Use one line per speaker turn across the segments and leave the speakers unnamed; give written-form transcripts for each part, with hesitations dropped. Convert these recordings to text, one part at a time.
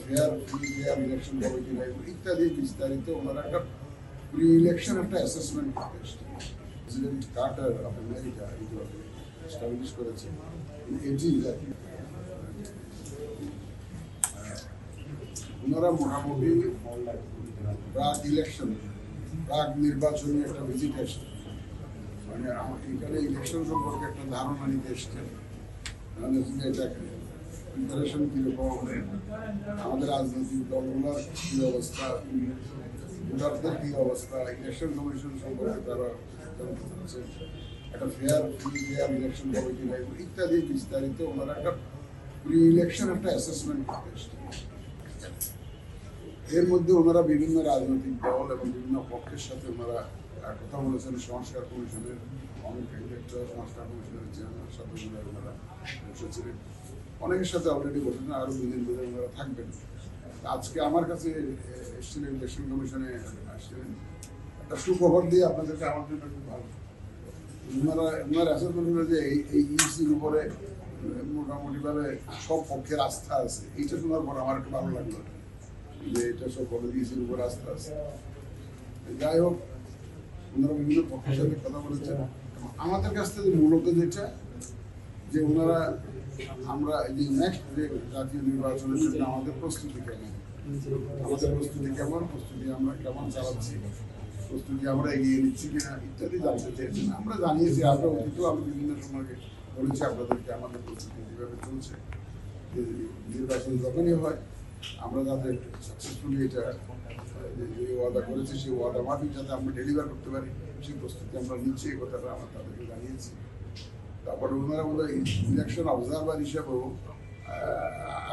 Fair election committee ইত্যাদি বিস্তারিত ওনারা একটা প্রি ইলেকশন একটা অ্যাসেসমেন্ট করতে এসেছেন। প্রেসিডেন্ট কার্টার অফ আমেরিকা এগুলো এস্টাবলিশ করেছে। এটি ওনারা মোটামুটি প্রাক নির্বাচনী একটা ভিজিট এসছে, মানে এখানে ইলেকশন সম্পর্কে একটা ধারণা নিতে এসছেন। এটা প্রিপারেশন কিরকম, আমাদের রাজনৈতিক দলগুলোর কি অবস্থা, ভোটারদের কি অবস্থা, ইলেকশন কমিশন সম্পর্কে তারা একটা ফেয়ার ইলেকশন কমিটি ইত্যাদি বিস্তারিত ওনারা একটা প্রি ইলেকশন একটা অ্যাসেসমেন্ট করতে এসছেন। এর মধ্যে ওনারা বিভিন্ন রাজনৈতিক দল এবং বিভিন্ন পক্ষের সাথে ওনারা কথা বলেছেন। সংস্কার কমিশনের অনেক সংস্কার কমিশনের চেয়ারম্যানের সাথে ওনারা বসেছিলেন, অনেকের সাথে অলরেডি বসেছেন, আরো দুদিন ধরে ওনারা থাকবেন। আজকে আমার কাছে এসেছিলেন, ইলেকশন কমিশনে আসছিলেন, একটা সুখবর দিয়ে আপনাদেরকে আমার জন্য খুব ভালো। ওনার অ্যাসেসমেন্ট হলো যে এই ইসির উপরে মোটামুটিভাবে সব পক্ষের আস্থা আছে। এইটা শোনার পর আমার একটু ভালো লাগলো যে এটা সব বলে ইসির উপর আস্থা আছে। যাই হোক, ওনারা বিভিন্ন পক্ষের সাথে কথা বলেছেন। আমাদের কাছ থেকে মূলত যেটা যে ওনারা আমরা যে নেক্সট যে জাতীয় নির্বাচনের জন্য আমাদের প্রস্তুতি কেমন, প্রস্তুতি আমরা কেমন চালাচ্ছি, প্রস্তুতি আমরা এগিয়ে নিচ্ছি কিনা ইত্যাদি জানতে চেয়েছেন। আমরা জানিয়েছি, আমরা অতীতেও আমি বিভিন্ন সময় বলেছি আপনাদেরকে আমাদের প্রস্তুতি কীভাবে চলছে। নির্বাচন যখনই হয় আমরা যাতে সাকসেসফুলি এটা যে ওয়াদা করেছি সেই ওয়াদা মাফিক যাতে আমরা ডেলিভার করতে পারি সেই প্রস্তুতি আমরা নিচ্ছি, এই কথাটা আমরা তাদেরকে জানিয়েছি। তারপরে ওনারা বোধহয় ইলেকশন অবজারভার হিসেবেও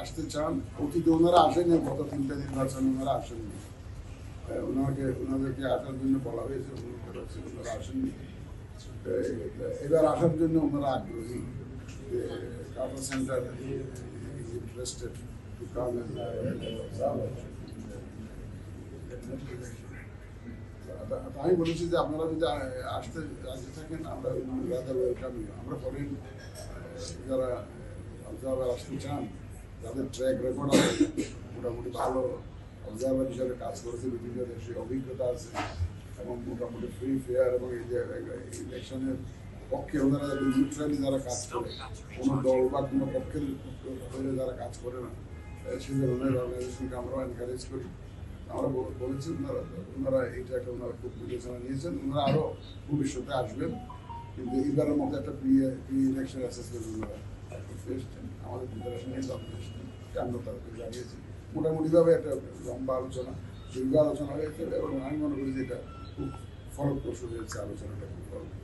আসতে চান। অতীতে ওনারা আসেনি, গত 3টা নির্বাচনে ওনারা আসেননি। ওনাদেরকে আসার জন্য বলা হয়েছে, ওনারা আসেননি। এবার আসার জন্য ওনারা আগ্রহী। Carter Center interested to come and আমি বলেছি যে আপনারা যদি আসতে রাজি থাকেন আমরা আমরা করেন। যারা অবজারভার আসতে চান, যাদের ট্র্যাক রেকর্ড আছে, মোটামুটি ভালো অবজারভার হিসাবে কাজ করেছে, বিভিন্ন দেশে অভিজ্ঞতা আছে এবং মোটামুটি ফ্রি ফেয়ার এবং এই যে ইলেকশনের পক্ষে ওনারা নিউট্রালি যারা কাজ করে, কোনো দল বা কোনো পক্ষের যারা কাজ করে না, সেই ধরনের অর্গানাইজেশনকে আমরাও এনকারেজ করি। আমরা বলেছি ওনারা এইটা একটা ওনারা খুব বিবেচনা নিয়েছেন। ওনারা আরও ভবিষ্যতে আসবেন, কিন্তু এইবারের মতো একটা প্রি ইলেকশন অ্যাসেসমেন্ট ওনারা করতে এসছেন। আমাদের প্রিপারেশন নিয়ে তাদের এসছেন, আমরা তাদেরকে জানিয়েছি। মোটামুটিভাবে একটা লম্বা আলোচনা, দীর্ঘ আলোচনা হয়েছে এবং আমি মনে করি যে এটা খুব ফলপ্রসূ হয়েছে আলোচনাটা খুব ফলপ্রসূ।